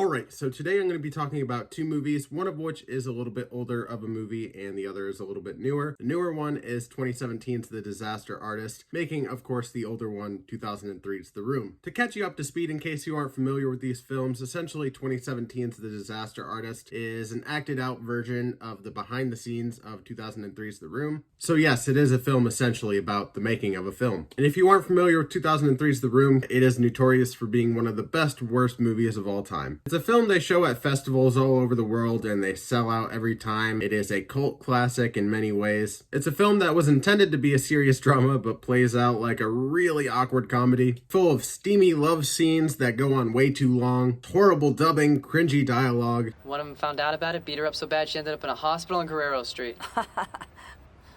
Alright, so today I'm going to be talking about two movies, one of which is a little bit older of a movie and the other is a little bit newer. The newer one is 2017's The Disaster Artist, making, of course, the older one, 2003's The Room. To catch you up to speed in case you aren't familiar with these films, essentially 2017's The Disaster Artist is an acted out version of the behind the scenes of 2003's The Room. So yes, it is a film essentially about the making of a film. And if you aren't familiar with 2003's The Room, it is notorious for being one of the best worst movies of all time. It's a film they show at festivals all over the world and they sell out every time. It is a cult classic in many ways. It's a film that was intended to be a serious drama but plays out like a really awkward comedy, full of steamy love scenes that go on way too long, horrible dubbing, cringy dialogue. One of them found out about it, beat her up so bad she ended up in a hospital on Guerrero Street.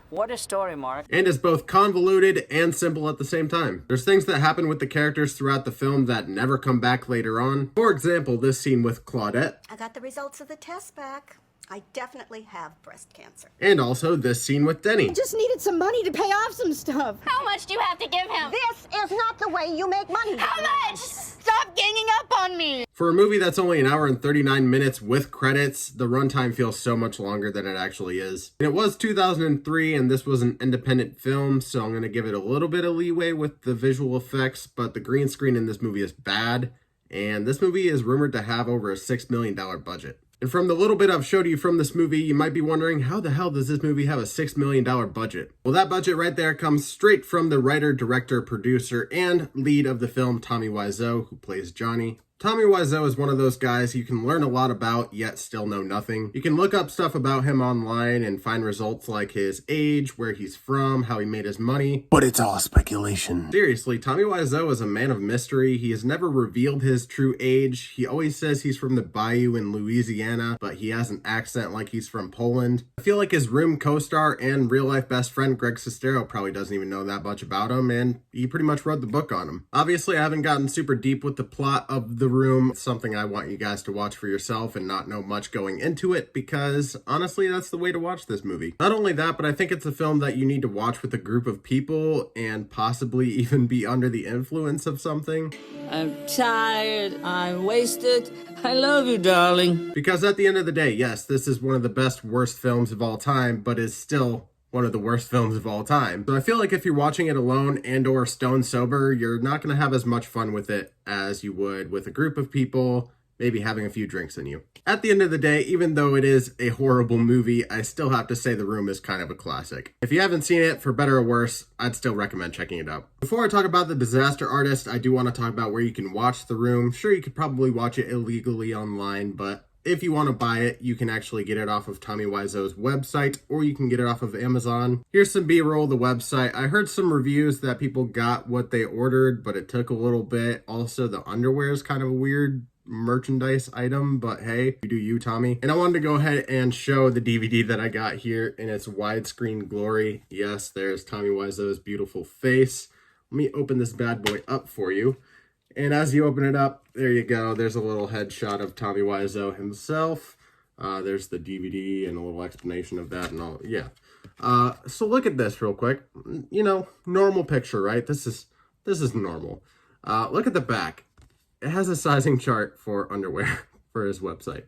What a story, Mark. And is both convoluted and simple at the same time. There's things that happen with the characters throughout the film that never come back later on. For example, this scene with Claudette. I got the results of the test back. I definitely have breast cancer. And also this scene with Denny. Just needed some money to pay off some stuff. How much do you have to give him? This is not the way you make money. How much? Stop ganging up on me! For a movie that's only an hour and 39 minutes with credits, the runtime feels so much longer than it actually is. And it was 2003 and this was an independent film, so I'm going to give it a little bit of leeway with the visual effects, but the green screen in this movie is bad, and this movie is rumored to have over a $6 million budget. And from the little bit I've showed you from this movie, you might be wondering, how the hell does this movie have a $6 million budget? Well, that budget right there comes straight from the writer, director, producer, and lead of the film, Tommy Wiseau, who plays Johnny. Tommy Wiseau is one of those guys you can learn a lot about, yet still know nothing. You can look up stuff about him online and find results like his age, where he's from, how he made his money. But it's all speculation. Seriously, Tommy Wiseau is a man of mystery. He has never revealed his true age. He always says he's from the Bayou in Louisiana, but he has an accent like he's from Poland. I feel like his Room co-star and real-life best friend Greg Sestero probably doesn't even know that much about him, and he pretty much wrote the book on him. Obviously, I haven't gotten super deep with the plot of The Room. It's something I want you guys to watch for yourself and not know much going into it, because honestly, that's the way to watch this movie. Not only that, but I think it's a film that you need to watch with a group of people and possibly even be under the influence of something. I'm tired. I'm wasted. I love you, darling. Because at the end of the day, yes, this is one of the best worst films of all time, but is still one of the worst films of all time. So I feel like if you're watching it alone and or stone sober, you're not going to have as much fun with it as you would with a group of people, maybe having a few drinks in you. At the end of the day, even though it is a horrible movie, I still have to say The Room is kind of a classic. If you haven't seen it, for better or worse, I'd still recommend checking it out. Before I talk about The Disaster Artist, I do want to talk about where you can watch The Room. Sure, you could probably watch it illegally online, but if you want to buy it, you can actually get it off of Tommy Wiseau's website, or you can get it off of Amazon. Here's some B-roll of the website. I heard some reviews that people got what they ordered, but it took a little bit. Also, the underwear is kind of a weird merchandise item, but hey, you do you, Tommy. And I wanted to go ahead and show the DVD that I got here in its widescreen glory. Yes, there's Tommy Wiseau's beautiful face. Let me open this bad boy up for you. And as you open it up, there you go. There's a little headshot of Tommy Wiseau himself. There's the DVD and a little explanation of that and all. Yeah. So look at this real quick. You know, normal picture, right? This is normal. Look at the back. It has a sizing chart for underwear for his website.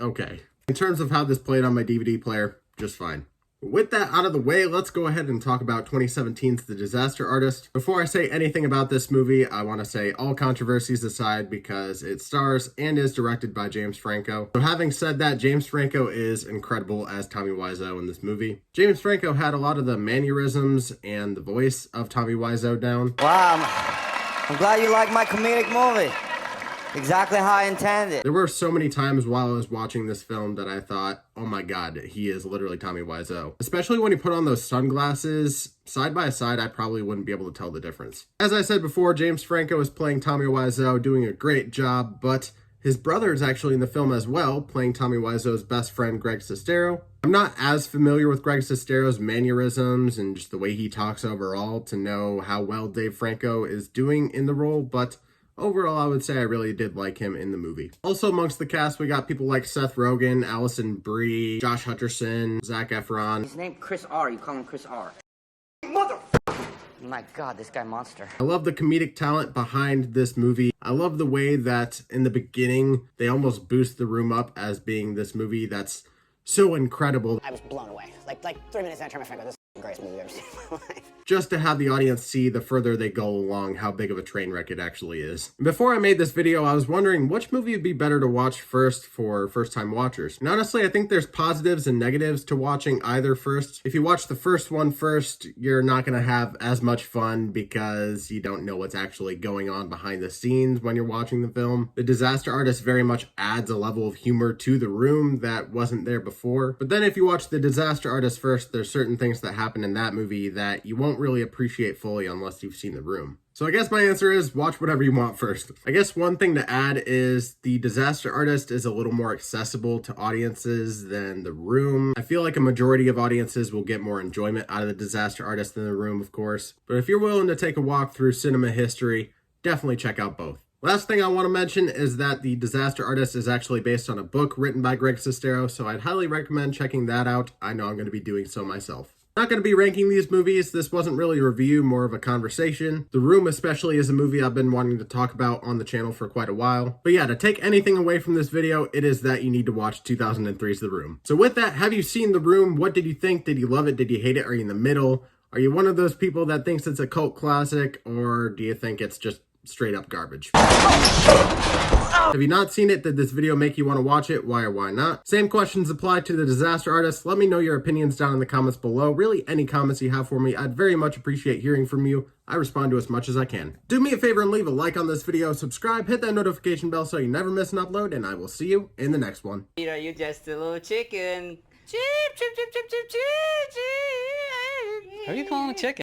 Okay. In terms of how this played on my DVD player, just fine. With that out of the way, let's go ahead and talk about 2017's The Disaster Artist. Before I say anything about this movie, I want to say all controversies aside, because it stars and is directed by James Franco. So having said that, James Franco is incredible as Tommy Wiseau in this movie. James Franco had a lot of the mannerisms and the voice of Tommy Wiseau down. Wow, I'm glad you like my comedic movie. Exactly how I intended. There were so many times while I was watching this film that I thought, oh my god, he is literally Tommy Wiseau. Especially when he put on those sunglasses. Side by side, I probably wouldn't be able to tell the difference. As I said before, James Franco is playing Tommy Wiseau, doing a great job, but his brother is actually in the film as well, playing Tommy Wiseau's best friend, Greg Sestero. I'm not as familiar with Greg Sestero's mannerisms and just the way he talks overall to know how well Dave Franco is doing in the role, but overall, I would say I really did like him in the movie. Also amongst the cast, we got people like Seth Rogen, Alison Brie, Josh Hutcherson, Zac Efron. His name Chris R. You call him Chris R. Mother! My God, this guy monster. I love the comedic talent behind this movie. I love the way that in the beginning, they almost boost the room up as being this movie that's so incredible. I was blown away. Like 3 minutes in, I turned my friend and go, this is the greatest movie I've ever seen in my life. Just to have the audience see the further they go along how big of a train wreck it actually is. Before I made this video, I was wondering which movie would be better to watch first for first-time watchers. And honestly, I think there's positives and negatives to watching either first. If you watch the first one first, you're not going to have as much fun because you don't know what's actually going on behind the scenes when you're watching the film. The Disaster Artist very much adds a level of humor to the room that wasn't there before. But then if you watch The Disaster Artist first, there's certain things that happen in that movie that you won't really appreciate fully unless you've seen The Room. So I guess my answer is watch whatever you want first. I guess one thing to add is The Disaster Artist is a little more accessible to audiences than The Room. I feel like a majority of audiences will get more enjoyment out of The Disaster Artist than The Room, of course. But if you're willing to take a walk through cinema history, definitely check out both. Last thing I want to mention is that The Disaster Artist is actually based on a book written by Greg Sestero, so I'd highly recommend checking that out. I know I'm going to be doing so myself. Not going to be ranking these movies. This wasn't really a review, more of a conversation. The Room especially is a movie I've been wanting to talk about on the channel for quite a while. But yeah, to take anything away from this video, it is that you need to watch 2003's The Room. So with that, have you seen The Room? What did you think? Did you love it? Did you hate it? Are you in the middle? Are you one of those people that thinks it's a cult classic? Or do you think it's just straight up garbage? Have you not seen it? Did this video make you want to watch it? Why or why not? Same questions apply to The Disaster Artist. Let me know your opinions down in the comments below. Really, any comments you have for me, I'd very much appreciate hearing from you. I respond to as much as I can. Do me a favor and leave a like on this video, subscribe, hit that notification bell so you never miss an upload, and I will see you in the next one. Peter, you're just a little chicken. Chip, chip, chip, chip, chip, chip, chip. Who are you calling a chicken?